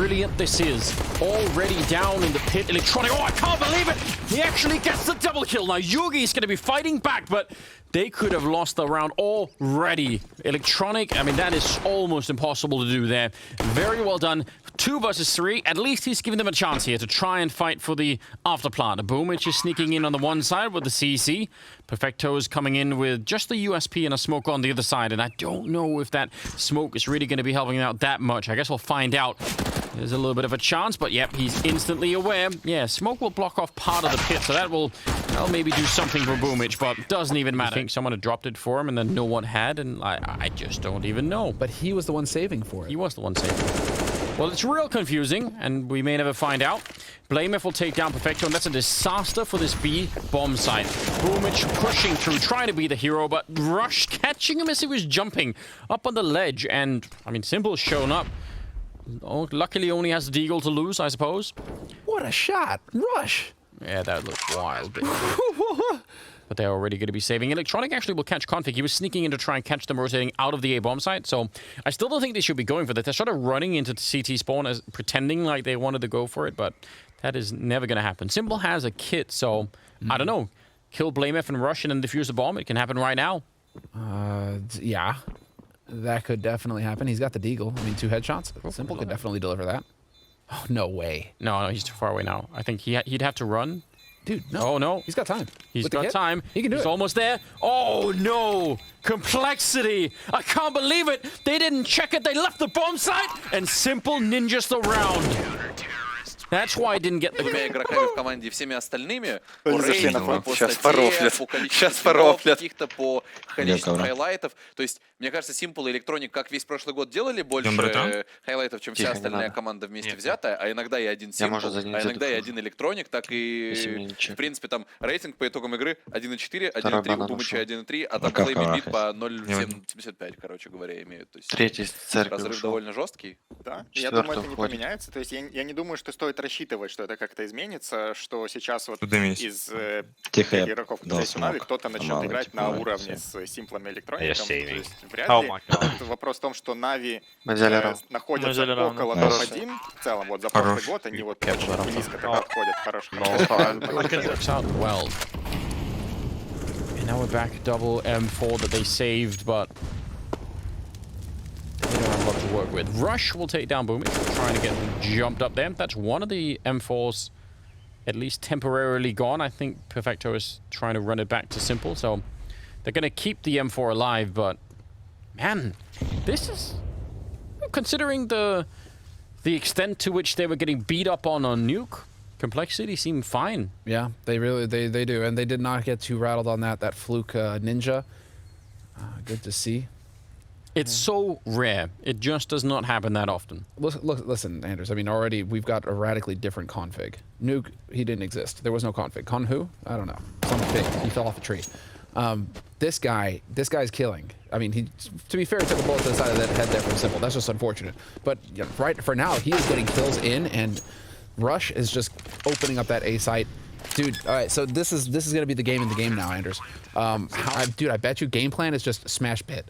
brilliant this is. Already down in the pit. Electronic, oh, I can't believe it! He actually gets the double kill. Now, Yugi's going to be fighting back, but they could have lost the round already. Electronic, I mean, that is almost impossible to do there. Very well done. 2 versus 3. At least he's giving them a chance here to try and fight for the afterplant. Boomich is sneaking in on the one side with the CC. Perfecto is coming in with just the USP and a smoke on the other side. And I don't know if that smoke is really going to be helping out that much. I guess we'll find out. There's a little bit of a chance, but yep, he's instantly aware. Yeah, smoke will block off part of the pit, so that'll maybe do something for Boomich, but doesn't even matter. I think someone had dropped it for him, and then no one had, and I just don't even know. But he was the one saving for it. He was the one saving. Well, it's real confusing, and we may never find out. Blamef will take down Perfecto, and that's a disaster for this B bomb site. Boomich pushing through, trying to be the hero, but Rush catching him as he was jumping up on the ledge, and, I mean, Simple's shown up. Oh, luckily only has the deagle to lose, I suppose. What a shot! Rush! Yeah, that looked wild. But they're already going to be saving. Electronic actually will catch Config. He was sneaking in to try and catch them rotating out of the A bomb site. So I still don't think they should be going for that. They're sort of running into CT spawn as pretending like they wanted to go for it, but that is never going to happen. s1mple has a kit, so I don't know. Kill Blamef and Rush and then defuse the bomb. It can happen right now. Yeah. That could definitely happen. He's got the deagle. I mean, 2 headshots. s1mple could definitely deliver that. Oh, no way. No, he's too far away now. I think he'd have to run. Dude, no. Oh, no. He's got time. He's got time. He can do it. He's almost there. Oh, no. Complexity. I can't believe it. They didn't check it. They left the bomb site. And s1mple ninjas the round. That's why I didn't get the... Двумя игроками в команде, всеми остальными по зашли на рейтингу, фронт. по Сейчас статье, порофлят. по количеству Сейчас киллов порофлят. каких-то, по количеству хайлайтов. То есть, мне кажется, s1mple и Electronic, как весь прошлый год, делали больше хайлайтов, чем вся остальная команда вместе взятая, а иногда и один s1mple, а иногда и один Electronic, так и, в принципе, там рейтинг по итогам игры 1.4, 1.3, у Бумыча 1.3, а там Флейми бит по 0.75, короче говоря, имеют. То есть, Третий церковь разрыв довольно жесткий. Да, я думаю, это не поменяется. То есть я не думаю, что стоит рассчитывать, что это как-то изменится, что сейчас вот из игроков Нави кто-то начнет играть на уровне с s1mple и Electronic'ом. То есть вряд ли. Тут вопрос в том, что Нави находятся около топ-1 в целом. Вот за прошлый год они вот очень близко подходят. Хороший. And now we're back double M4 that they saved, but they don't have a lot to work with. Rush will take down Boomich, trying to get jumped up there. That's one of the M4s at least temporarily gone. I think Perfecto is trying to run it back to s1mple, so they're going to keep the M4 alive, but man, this is... Considering the extent to which they were getting beat up on Nuke, Complexity seemed fine. Yeah, they really they do, and they did not get too rattled on that fluke ninja. Good to see. It's so rare. It just does not happen that often. Listen, Anders, I mean, already we've got a radically different config. Nuke, he didn't exist. There was no config. Con who? I don't know. Some pig. He fell off a tree. This guy's killing. I mean, to be fair, he took a bullet to the side of the head there from s1mple. That's just unfortunate. But yeah, right for now, he is getting kills in, and Rush is just opening up that A site. Dude, all right, so this is going to be the game in the game now, Anders. Dude, I bet you game plan is just smash pit.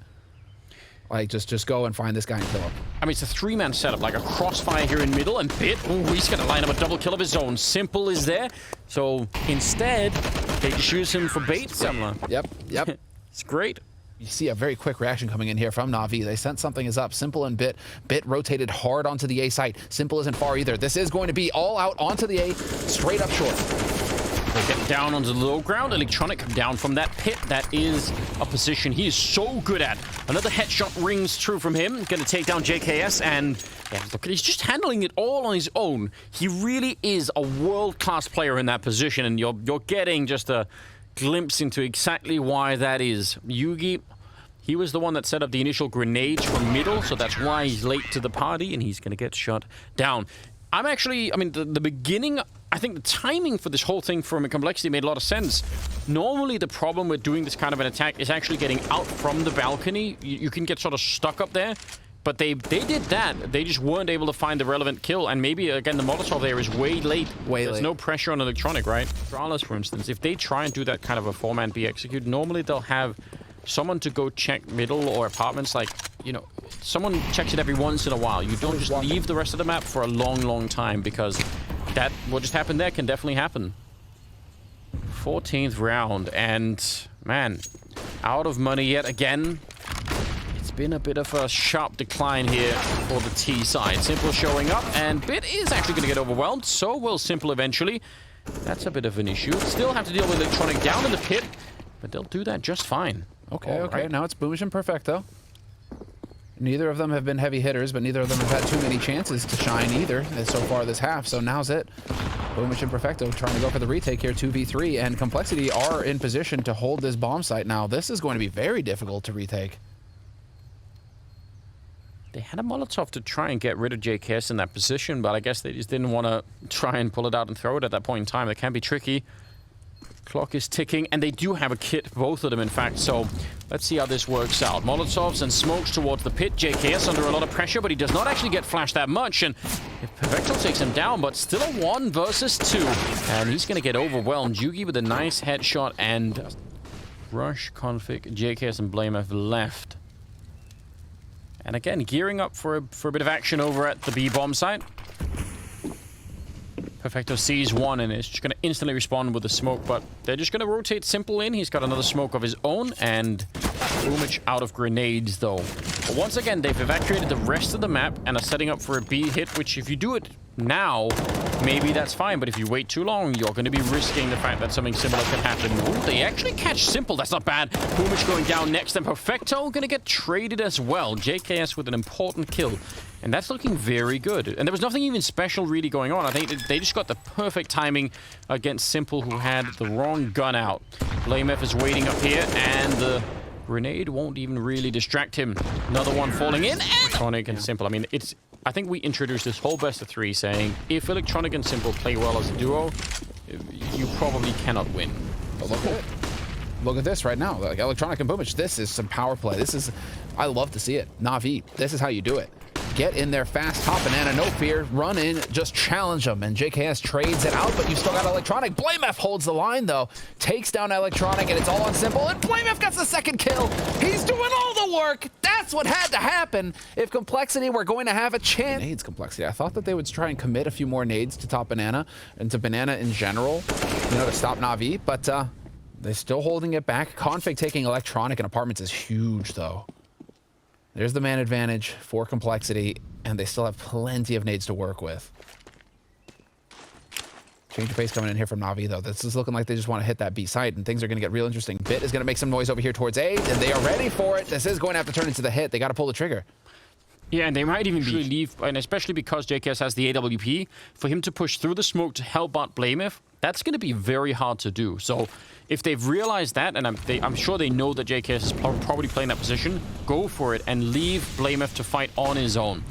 Like, just go and find this guy and kill him. I mean, it's a 3-man setup, like a crossfire here in middle, and Bit, ooh, he's going to line up a double kill of his own. s1mple is there, so instead, they just use him for bait. Yep. It's great. You see a very quick reaction coming in here from Na'Vi. They sense something is up. s1mple and Bit. Bit rotated hard onto the A site. s1mple isn't far either. This is going to be all out onto the A, straight up short. They get down onto the low ground. Electronic come down from that pit. That is a position he is so good at. Another headshot rings true from him. Going to take down JKS, and yeah, look, he's just handling it all on his own. He really is a world-class player in that position, and you're getting just a glimpse into exactly why that is. Yugi, he was the one that set up the initial grenades from middle, so that's why he's late to the party, and he's going to get shot down. I mean, the beginning, I think the timing for this whole thing from Complexity made a lot of sense. Normally, the problem with doing this kind of an attack is actually getting out from the balcony. You can get sort of stuck up there, but they did that. They just weren't able to find the relevant kill, and maybe, again, the Molotov there is way late. There's no pressure on Electronic, right? Stralas, for instance, if they try and do that kind of a 4-man B execute, normally they'll have someone to go check middle or apartments, like, you know, someone checks it every once in a while. You don't just leave the rest of the map for a long, long time, because that, what just happened there, can definitely happen. 14th round, and man, out of money yet again. It's been a bit of a sharp decline here for the T side. s1mple showing up, and Bit is actually going to get overwhelmed. So will s1mple eventually. That's a bit of an issue. Still have to deal with Electronic down in the pit, but they'll do that just fine. Okay, okay. Now it's Boomish and Perfecto. Neither of them have been heavy hitters, but neither of them have had too many chances to shine either so far this half. So now's it. Boomish and Perfecto trying to go for the retake here, 2v3, and Complexity are in position to hold this bomb site. Now, this is going to be very difficult to retake. They had a Molotov to try and get rid of JKS in that position, but I guess they just didn't want to try and pull it out and throw it at that point in time. That can be tricky. Clock is ticking, and they do have a kit, both of them, in fact, so let's see how this works out. Molotovs and smokes towards the pit. JKS under a lot of pressure, but he does not actually get flashed that much, and if Perfecto takes him down, but still a 1 versus 2, and he's going to get overwhelmed. Yugi with a nice headshot, and Rush, Config, JKS, and blamF left. And again, gearing up for a bit of action over at the B bomb site. Perfecto sees one and is just going to instantly respond with a smoke, but they're just going to rotate s1mple in. He's got another smoke of his own, and Boomish out of grenades, though. But once again, they've evacuated the rest of the map and are setting up for a B hit, which if you do it now, maybe that's fine, but if you wait too long, you're going to be risking the fact that something similar can happen. Ooh, they actually catch s1mple. That's not bad. Boomish going down next, and Perfecto going to get traded as well. JKS with an important kill. And that's looking very good. And there was nothing even special really going on. I think they just got the perfect timing against s1mple, who had the wrong gun out. blamF is waiting up here, and the grenade won't even really distract him. Another one falling in, and Electronic and s1mple. I mean, I think we introduced this whole best of 3 saying, if Electronic and s1mple play well as a duo, you probably cannot win. But look at it. Look at this right now. Like Electronic and Boomish, this is some power play. This is, I love to see it. Na'Vi, this is how you do it. Get in there fast, top banana, no fear, run in, just challenge them. And JKS trades it out, but you still got Electronic. blamF holds the line, though. Takes down Electronic, and it's all on s1mple. And blamF gets the second kill. He's doing all the work. That's what had to happen if Complexity were going to have a chance. Nades Complexity. I thought that they would try and commit a few more nades to top banana and to banana in general, you know, to stop Na'Vi, but they're still holding it back. Config taking Electronic and Apartments is huge, though. There's the man advantage for Complexity, and they still have plenty of nades to work with. Change of pace coming in here from Na'Vi, though. This is looking like they just want to hit that B site, and things are going to get real interesting. Bit is going to make some noise over here towards A, and they are ready for it. This is going to have to turn into the hit. They got to pull the trigger. Yeah, and they might even leave, and especially because JKS has the AWP, for him to push through the smoke to help out blamF, that's going to be very hard to do. So if they've realized that, and I'm sure they know that JKS is probably playing that position, go for it and leave blamF to fight on his own.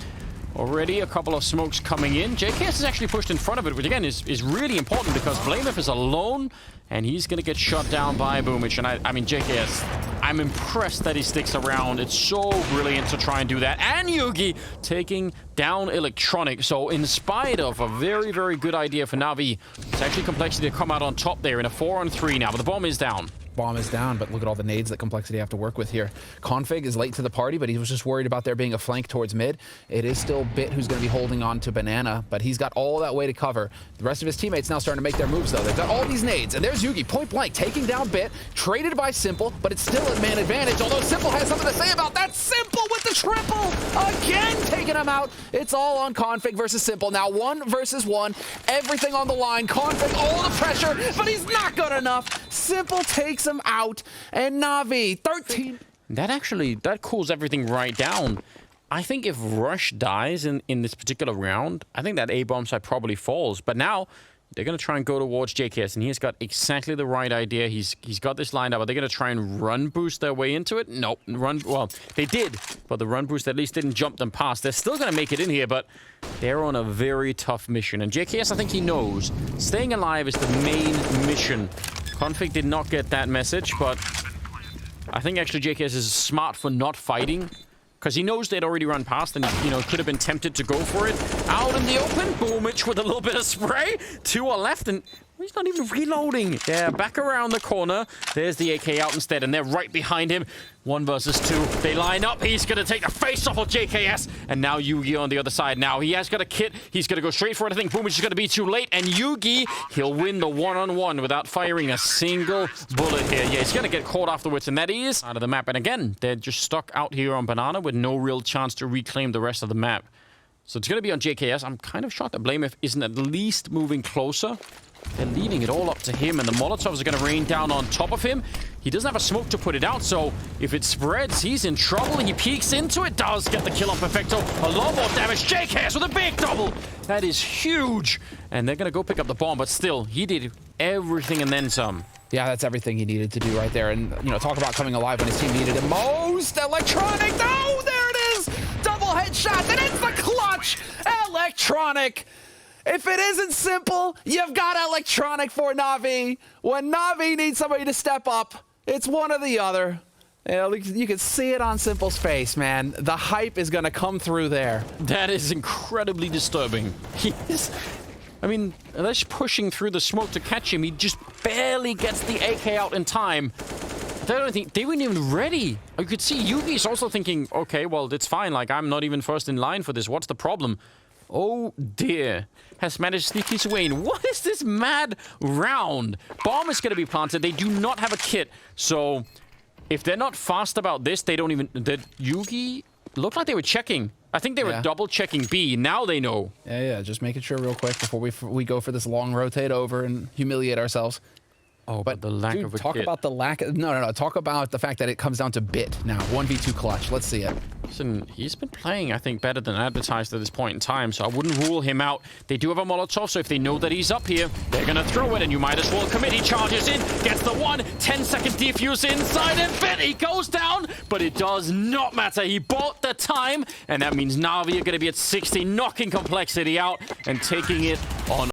Already a couple of smokes coming in. JKS is actually pushed in front of it, which again is really important because blamF is alone, and he's going to get shot down by Boomish. And I mean, JKS, I'm impressed that he sticks around. It's so brilliant to try and do that. And Yugi taking down Electronic. So in spite of a very, very good idea for Na'Vi, it's actually Complexity to come out on top there in a 4-on-3 now, but the bomb is down. Bomb is down, but look at all the nades that Complexity have to work with here. Config is late to the party, but he was just worried about there being a flank towards mid. It is still Bit who's going to be holding on to banana, but he's got all that way to cover. The rest of his teammates now starting to make their moves, though. They've got all these nades, and there's Yugi, point blank, taking down Bit, traded by s1mple, but it's still a man advantage, although s1mple has something to say about that. s1mple with the triple, again taking him out. It's all on Config versus s1mple. Now 1 versus 1, everything on the line. Config, all the pressure, but he's not good enough. s1mple takes him out. And Na'Vi, 13. That cools everything right down. I think if Rush dies in this particular round, I think that A-bomb side probably falls. But now, they're going to try and go towards JKS, and he's got exactly the right idea. He's got this lined up. Are they going to try and run boost their way into it? Nope. Well, they did, but the run boost at least didn't jump them past. They're still going to make it in here, but they're on a very tough mission. And JKS, I think he knows. Staying alive is the main mission. Config did not get that message, but I think actually JKS is smart for not fighting because he knows they'd already run past and he, could have been tempted to go for it. Out in the open, Boomish with a little bit of spray. 2 are left, and He's not even reloading. Yeah, back around the corner. There's the AK out instead, and they're right behind him. 1 versus 2. They line up. He's going to take the face off of JKS. And now Yugi on the other side. Now he has got a kit. He's going to go straight for it. I think Boom is just going to be too late. And Yugi, he'll win the one-on-one without firing a single bullet here. Yeah, he's going to get caught afterwards, and that is out of the map. And again, they're just stuck out here on Banana with no real chance to reclaim the rest of the map. So it's going to be on JKS. I'm kind of shocked that Blamef isn't at least moving closer. They're leaving it all up to him, and the Molotovs are going to rain down on top of him. He doesn't have a smoke to put it out, so if it spreads, he's in trouble. He peeks into it, does get the kill on Perfecto. A lot more damage. JKS with a big double. That is huge. And they're going to go pick up the bomb, but still, he did everything and then some. Yeah, that's everything he needed to do right there. And, you know, talk about coming alive when his team needed him most. Electronic. No, there it is. Double headshot. And it's the clutch. Electronic. If it isn't simple, you've got Electronic for Na'Vi. When Na'Vi needs somebody to step up, it's one or the other. You can see it on s1mple's face, man. The hype is going to come through there. That is incredibly disturbing. I mean, unless pushing through the smoke to catch him, he just barely gets the AK out in time. They weren't even ready. You could see Yugi's also thinking, okay, well, it's fine. Like, I'm not even first in line for this. What's the problem? Oh, dear. Has managed to sneak his way in. What is this mad round? Bomb is going to be planted. They do not have a kit. So, if they're not fast about this, they don't even... Yugi looked like they were checking. I think they were double checking B. Now they know. Yeah. Just making sure real quick before we go for this long rotate over and humiliate ourselves. Oh, but the lack of a talk kit. About the lack of... No. Talk about the fact that it comes down to bit now. 1v2 clutch. Let's see it. Listen, he's been playing, I think, better than advertised at this point in time, so I wouldn't rule him out. They do have a Molotov, so if they know that he's up here, they're going to throw it, and you might as well commit. He charges in, gets the 1, 10-second defuse inside, and fit. He goes down, but it does not matter. He bought the time, and that means Na'Vi are going to be at 60, knocking Complexity out and taking it on